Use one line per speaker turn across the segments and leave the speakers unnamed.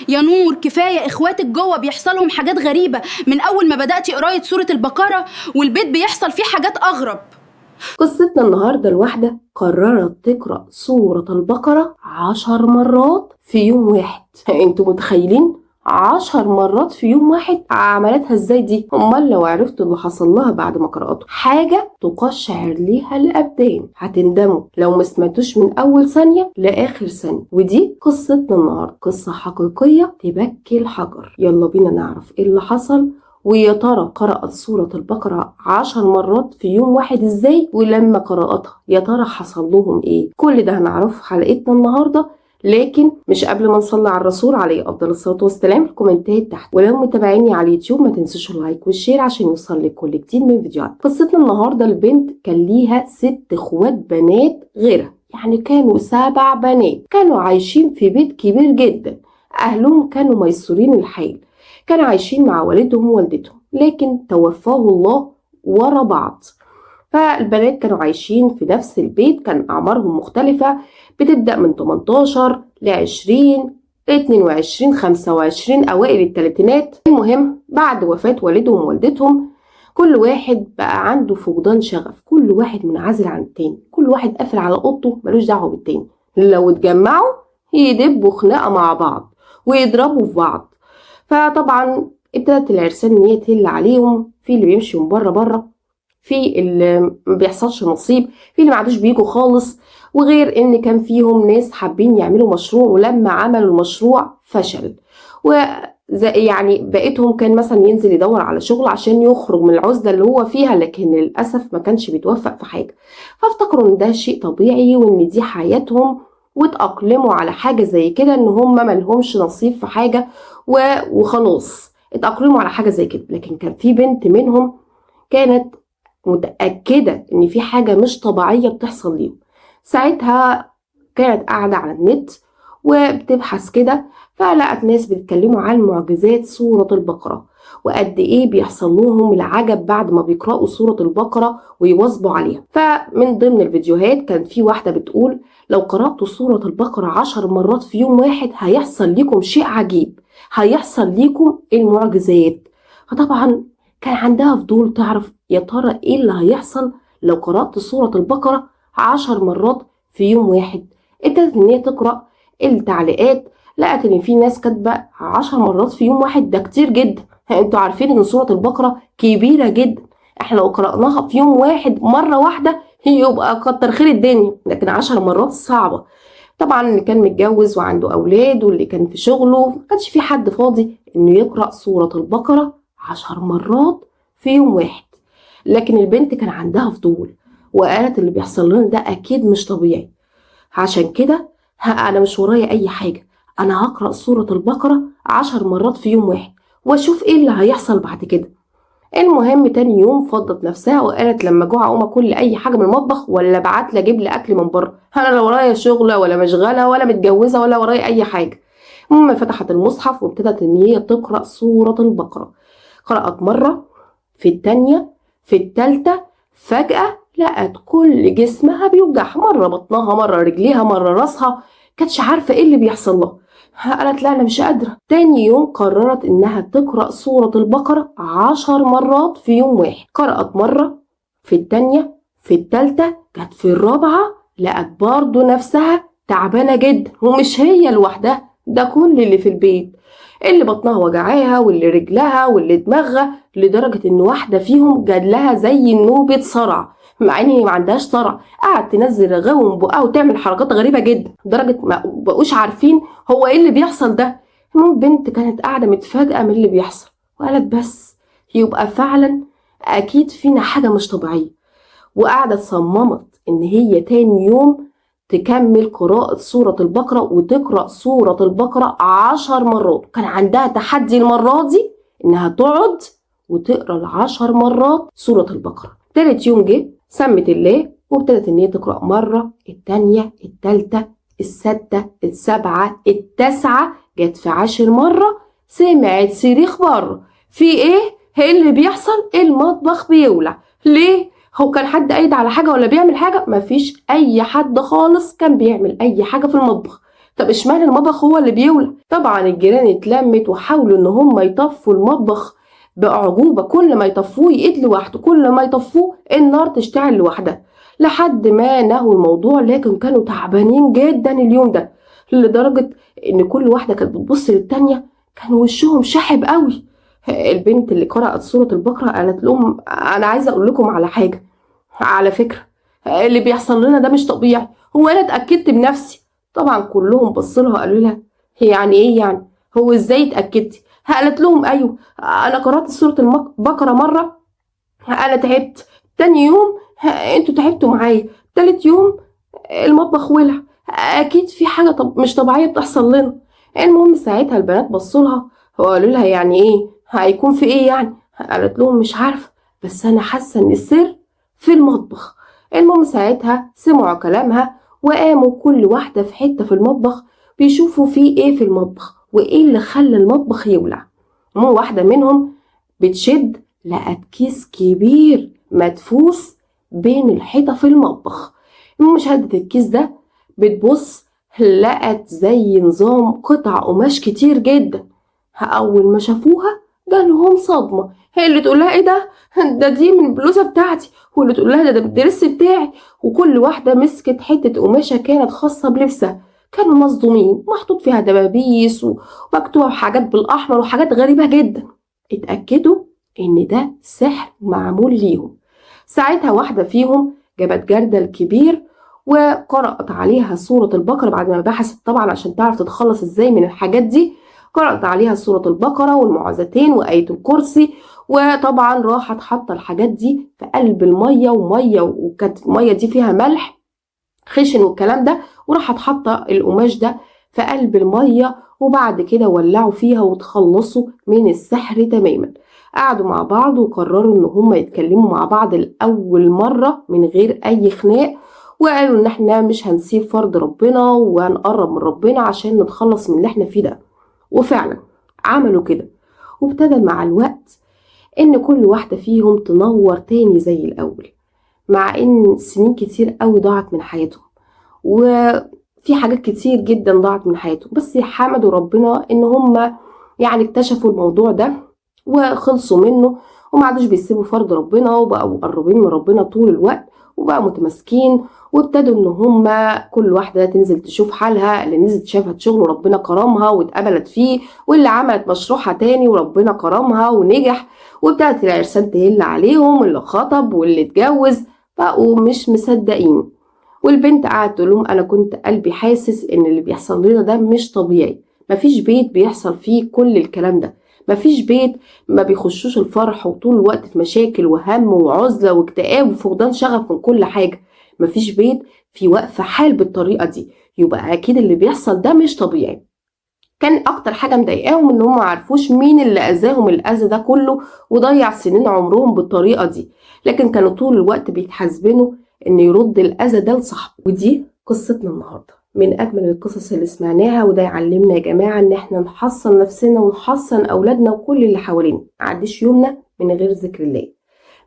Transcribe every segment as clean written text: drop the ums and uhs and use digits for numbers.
يا نور كفاية، اخواتك جوه بيحصلهم حاجات غريبة من اول ما بدأتي قراية سورة البقرة، والبيت بيحصل فيه حاجات اغرب.
قصتنا النهاردة الواحدة قررت تقرأ سورة البقرة 10 مرات في يوم واحد. انتوا متخيلين 10 مرات في يوم واحد؟ عملتها ازاي دي؟ امال لو عرفتوا اللي حصل لها بعد ما قرأته حاجة تقشعر ليها الأبدان، هتندموا لو ما سمعتوش من أول ثانية لآخر ثانية. ودي قصتنا النهاردة، قصة حقيقية تبكي الحجر. يلا بينا نعرف ايه اللي حصل، ويا ترى قرأت سورة البقرة 10 مرات في يوم واحد ازاي، ولما قرأتها يا ترى حصل لهم ايه؟ كل ده هنعرفه في حلقتنا النهاردة. لكن مش قبل ما نصلي على الرسول عليه افضل الصلاه والسلام، الكومنتات تحت، ولو متابعيني على اليوتيوب ما تنسوش اللايك والشير عشان يوصل لك كل جديد من فيديوهات. قصتنا النهارده البنت كان ليها 6 اخوات بنات غيرها، يعني كانوا 7 بنات، كانوا عايشين في بيت كبير جدا. اهلهم كانوا ميسورين الحال، كانوا عايشين مع والدهم ووالدتهم، لكن توفاه الله ورا بعض. فالبنات كانوا عايشين في نفس البيت، كان أعمارهم مختلفة، بتبدأ من 18 ل 20 22 25 أوائل الثلاثينات. المهم بعد وفاة والدهم ووالدتهم كل واحد بقى عنده فقدان شغف، كل واحد منعزل عن التاني، كل واحد قافل على اوضته ملوش دعوه بالتاني. لو اتجمعوا يدبوا خناقه مع بعض ويضربوا في بعض. فطبعا ابتدت العرسان ان هي تهل عليهم، في اللي بيمشي من بره، في اللي ما بيحصلش نصيب، في اللي ما عادوش بيجوا خالص. وغير ان كان فيهم ناس حابين يعملوا مشروع، ولما عملوا المشروع فشل. يعني بقيتهم كان مثلا ينزل يدور على شغل عشان يخرج من العزلة اللي هو فيها، لكن للأسف ما كانش بيتوفق في حاجة. فافتكروا ان ده شيء طبيعي وان دي حياتهم، واتأقلموا على حاجة زي كده، ان هم ملهمش نصيب في حاجة وخلاص اتأقلموا على حاجة زي كده. لكن كان في بنت منهم كانت متأكدة ان في حاجة مش طبيعية بتحصل ليهم. ساعتها كانت قاعدة على النت وبتبحث كده، فلقت ناس بيتكلموا عن معجزات سورة البقرة، وقد ايه بيحصل لهم العجب بعد ما بيقرأوا سورة البقرة ويواظبوا عليها. فمن ضمن الفيديوهات كان في واحدة بتقول لو قرأتوا سورة البقرة 10 مرات في يوم واحد هيحصل لكم شيء عجيب، هيحصل لكم المعجزات. فطبعا كان عندها فضول تعرف يا ترى ايه اللي هيحصل لو قرأت سورة البقرة 10 مرات في يوم واحد. ابتدت ان هي تقرأ التعليقات، لقت ان في ناس كاتبه 10 مرات في يوم واحد ده كتير جدا. انتوا عارفين ان سورة البقرة كبيرة جدا، احنا لو قرأناها في يوم واحد مرة واحدة يبقى كتر خير الدنيا، لكن 10 مرات صعبة. طبعا اللي كان متجوز وعنده اولاد واللي كان في شغله ما كانش في حد فاضي انه يقرأ سورة البقرة 10 مرات في يوم واحد. لكن البنت كان عندها فضول وقالت اللي بيحصل لنا ده اكيد مش طبيعي، عشان كده انا مش ورايا اي حاجة، انا هقرأ سورة البقرة 10 مرات في يوم واحد واشوف ايه اللي هيحصل بعد كده. المهم تاني يوم فضت نفسها وقالت لما جوع اقوم اكل اي حاجه من المطبخ ولا ابعت لي اجيب لي اكل من بره، انا لا ورايا شغل ولا مشغله ولا متجوزه ولا ورايا اي حاجه. المهم فتحت المصحف وابتدت ان هي تقرا سوره البقره. قرات مره، في التانية، في التالتة، فجاه لقت كل جسمها بيوجعها، مره بطنها مره رجليها مره راسها، كانتش عارفه ايه اللي بيحصل لها. قالت لا انا مش قادرة. تاني يوم قررت انها تقرأ سورة البقرة 10 مرات في يوم واحد. قرأت مرة، في التانية، في التالتة، جت في الرابعة لقت برضو نفسها تعبانة جدا، ومش هي لوحدها، ده كل اللي في البيت، اللي بطنها وجعاها واللي رجلها واللي دماغها، لدرجة ان واحدة فيهم جالها زي نوبة صرع، مع ان هي ما عندهاش صرع، قعدت تنزل رغاوي من بقها وتعمل حركات غريبة جدا لدرجة ما بقوش عارفين هو ايه اللي بيحصل ده. المهم البنت كانت قاعدة متفاجئة من اللي بيحصل، وقالت بس يبقى فعلا اكيد فينا حاجة مش طبيعية. وقاعدة صممت ان هي تاني يوم تكمل قراءة سورة البقرة وتقرأ سورة البقرة 10 مرات. كان عندها تحدي المرة دي انها تقعد وتقرأ 10 مرات سورة البقرة. تالت يوم جه سمت الله وابتدت ان هي تقرأ مرة، التانية، التالتة، الستة، السبعة، التاسعة، جت في 10 مرة سمعت صريخ بره. في ايه؟ ايه اللي بيحصل؟ المطبخ بيولع. ليه؟ هو كان حد قايد على حاجة ولا بيعمل حاجة؟ مفيش اي حد خالص كان بيعمل اي حاجة في المطبخ. طب اشمعنى المطبخ هو اللي بيولع؟ طبعا الجيران اتلمت وحاولوا ان هم يطفوا المطبخ بأعجوبة. كل ما يطفوه يقيد لوحده، كل ما يطفوه النار تشتعل لوحدها، لحد ما نهوا الموضوع. لكن كانوا تعبانين جدا اليوم ده، لدرجة ان كل واحدة كانت بتبص للتانية، كان وشهم شاحب قوي. البنت اللي قرأت سورة البقرة قالت لهم انا عايزة اقول لكم على حاجة، على فكرة اللي بيحصل لنا ده مش طبيعي، هو انا اتأكدت بنفسي. طبعا كلهم بصوا لها قالوا لها يعني ايه يعني؟ هو ازاي اتأكدتي؟ قالت لهم ايوه انا قرأت سورة البقرة مرة، انا تعبت، تاني يوم انتوا تعبتوا معايا، تالت يوم المطبخ ولع، اكيد في حاجة مش طبيعية بتحصل لنا. المهم ساعتها البنات بصوا لها وقالوا لها يعني ايه؟ هيكون في ايه يعني؟ قالت لهم مش عارفة، بس انا حاسة ان السر في المطبخ. المهم ساعتها سمعوا كلامها وقاموا كل واحدة في حتة في المطبخ بيشوفوا فيه ايه في المطبخ وايه اللي خلى المطبخ يولع. المهم واحدة منهم بتشد لقت كيس كبير مدفوس بين الحيطة في المطبخ. المهم شدت الكيس ده بتبص لقت زي نظام قطع قماش كتير جدا. أول ما شافوها جالهم صدمة. هي اللي تقول لها ايه ده دي من البلوزة بتاعتي، واللي تقول لها ده الدرس بتاعي. وكل واحدة مسكت حتة قماشة كانت خاصة بلبسها. كانوا مصدومين، محطوط فيها دبابيس ومكتوب حاجات بالأحمر وحاجات غريبة جدا. اتأكدوا إن ده سحر معمول ليهم. ساعتها واحدة فيهم جابت جردل كبير وقرأت عليها سورة البقرة بعد ما بحثت طبعا عشان تعرف تتخلص ازاي من الحاجات دي. قرأت عليها سورة البقرة والمعوذتين وآية الكرسي، وطبعا راحت حاطة الحاجات دي في قلب المية، وكانت المية دي فيها ملح خشن والكلام ده، وراحت حاطة القماش ده في قلب المية. وبعد كده ولعوا فيها وتخلصوا من السحر تماما. قعدوا مع بعض وقرروا ان هم يتكلموا مع بعض لأول مرة من غير اي خناق، وقالوا ان احنا مش هنسيب فرض ربنا وهنقرب من ربنا عشان نتخلص من اللي احنا فيه ده. وفعلا عملوا كده، وابتدى مع الوقت ان كل واحدة فيهم تنور تاني زي الاول، مع ان سنين كتير قوي ضاعت من حياتهم وفي حاجات كتير جدا ضاعت من حياتهم، بس حمدوا ربنا ان هم يعني اكتشفوا الموضوع ده وخلصوا منه، وما عادوش بيسيبوا فرض ربنا وبقوا مقربين من ربنا طول الوقت وبقوا متماسكين. وابتدوا ان هم كل واحده تنزل تشوف حالها، اللي نزلت شافت شغل وربنا كرمها واتقبلت فيه، واللي عملت مشروعها تاني وربنا كرمها ونجح، وابتدت العرسان تهل عليهم، اللي خطب واللي اتجوز بقوا مش مصدقين. والبنت قعدت تقول لهم انا كنت قلبي حاسس ان اللي بيحصل لنا ده مش طبيعي، مفيش بيت بيحصل فيه كل الكلام ده، مفيش بيت ما بيخشوش الفرح وطول الوقت في مشاكل وهم وعزلة واكتئاب وفقدان شغف من كل حاجة، مفيش بيت في وقف حال بالطريقة دي، يبقى اكيد اللي بيحصل ده مش طبيعي. كان اكتر حاجة مضايقاهم ان هم معرفوش مين اللي اذاهم الاذى ده كله وضيع سنين عمرهم بالطريقة دي، لكن كانوا طول الوقت بيتحاسبنوا ان يرد الاذى ده لصاحبه. ودي قصتنا النهارده من اجمل القصص اللي سمعناها، وده يعلمنا يا جماعه ان احنا نحصن نفسنا ونحصن اولادنا وكل اللي حوالينا. ما يعديش يومنا من غير ذكر الله،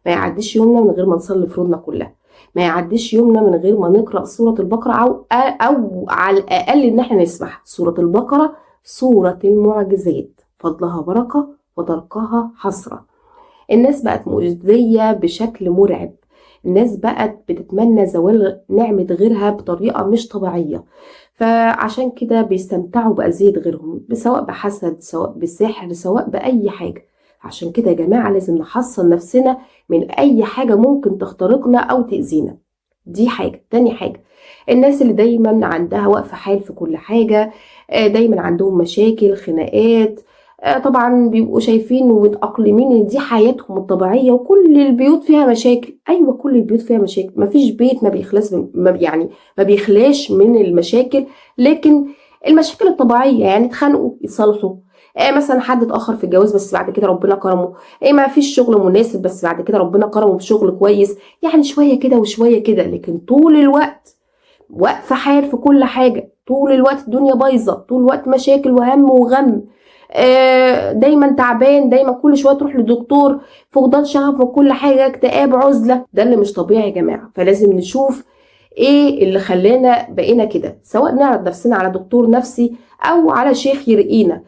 ما يعديش يومنا من غير ما نصلي فروضنا كلها، ما يعديش يومنا من غير ما نقرا سوره البقره او على الاقل ان احنا نسمع سوره البقره، سوره المعجزات، فضلها بركه وتركها حسره. الناس بقت مؤذيه بشكل مرعب، الناس بقت بتتمنى زوال نعمة غيرها بطريقة مش طبيعية، فعشان كده بيستمتعوا بأذية غيرهم، سواء بحسد سواء بسحر سواء بأي حاجة. عشان كده يا جماعة لازم نحصن نفسنا من أي حاجة ممكن تخترقنا أو تأذينا. دي حاجة. تاني حاجة، الناس اللي دايما عندها وقف حال في كل حاجة، دايما عندهم مشاكل خناقات، طبعا بيبقوا شايفين ومتأقلمين ان دي حياتهم الطبيعية وكل البيوت فيها مشاكل. ايوه كل البيوت فيها مشاكل، مفيش بيت ما بيخلاش من المشاكل، لكن المشاكل الطبيعية يعني اتخانقوا يتصالحوا، مثلا حد اتأخر في الجواز بس بعد كده ربنا كرمه، ما فيش شغل مناسب بس بعد كده ربنا كرمه بشغل كويس، يعني شوية كده وشوية كده. لكن طول الوقت وقف حال في كل حاجة، طول الوقت الدنيا بايظة، طول الوقت مشاكل وهم وغم، دايما تعبان، دايما كل شويه تروح لدكتور، فقدان شغف وكل حاجه، اكتئاب، عزله، ده اللي مش طبيعي يا جماعه. فلازم نشوف ايه اللي خلانا بقينا كده، سواء نعرض نفسنا على دكتور نفسي او على شيخ يرقينا.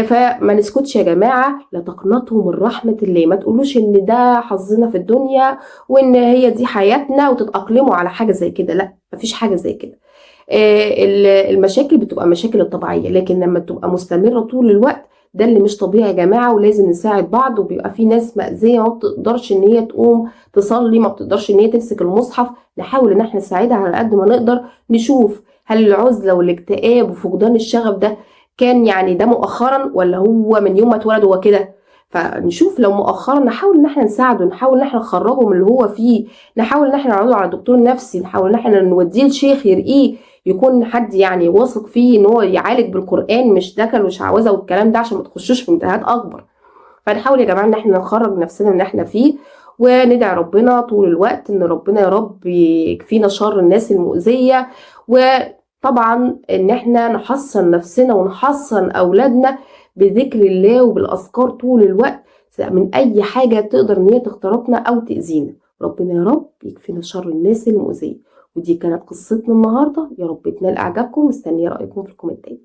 فما نسكتش يا جماعة، لا تقنطوا من رحمة الله، ما تقولوش ان ده حظنا في الدنيا وان هي دي حياتنا وتتأقلموا على حاجة زي كده. لا، مفيش حاجة زي كده. المشاكل بتبقى مشاكل الطبيعية، لكن لما تبقى مستمرة طول الوقت ده اللي مش طبيعي يا جماعة، ولازم نساعد بعض. وبيبقى في ناس مأذية ما بتقدرش ان هي تقوم تصلي، ما بتقدرش ان هي تمسك المصحف، نحاول ان احنا نساعدها على قد ما نقدر. نشوف هل العزلة والاكتئاب وفقدان الشغف ده كان يعني ده مؤخرا، ولا هو من يوم ما اتولد هو كده. فنشوف لو مؤخرا نحاول ان احنا نساعده، نحاول ان احنا نخرجه من اللي هو فيه، نحاول ان احنا نعرضه على دكتور نفسي، نحاول ان احنا نوديه لشيخ يرقيه، يكون حد يعني واثق فيه ان هو يعالج بالقرآن، مش دكل وشعوذة والكلام ده، عشان ما تخشوش في امتحانات اكبر. فنحاول يا جماعة ان احنا نخرج نفسنا من اللي احنا فيه، وندعي ربنا طول الوقت ان ربنا يا رب يكفينا شر الناس المؤذية. وطبعا ان احنا نحصن نفسنا ونحصن اولادنا بذكر الله وبالاذكار طول الوقت، من اي حاجة تقدر ان هي تخترقنا او تأذينا. ربنا يا رب يكفينا شر الناس المؤذية. ودي كانت قصتنا النهاردة، يا رب تنال اعجابكم. مستنية رأيكم في الكومنتات.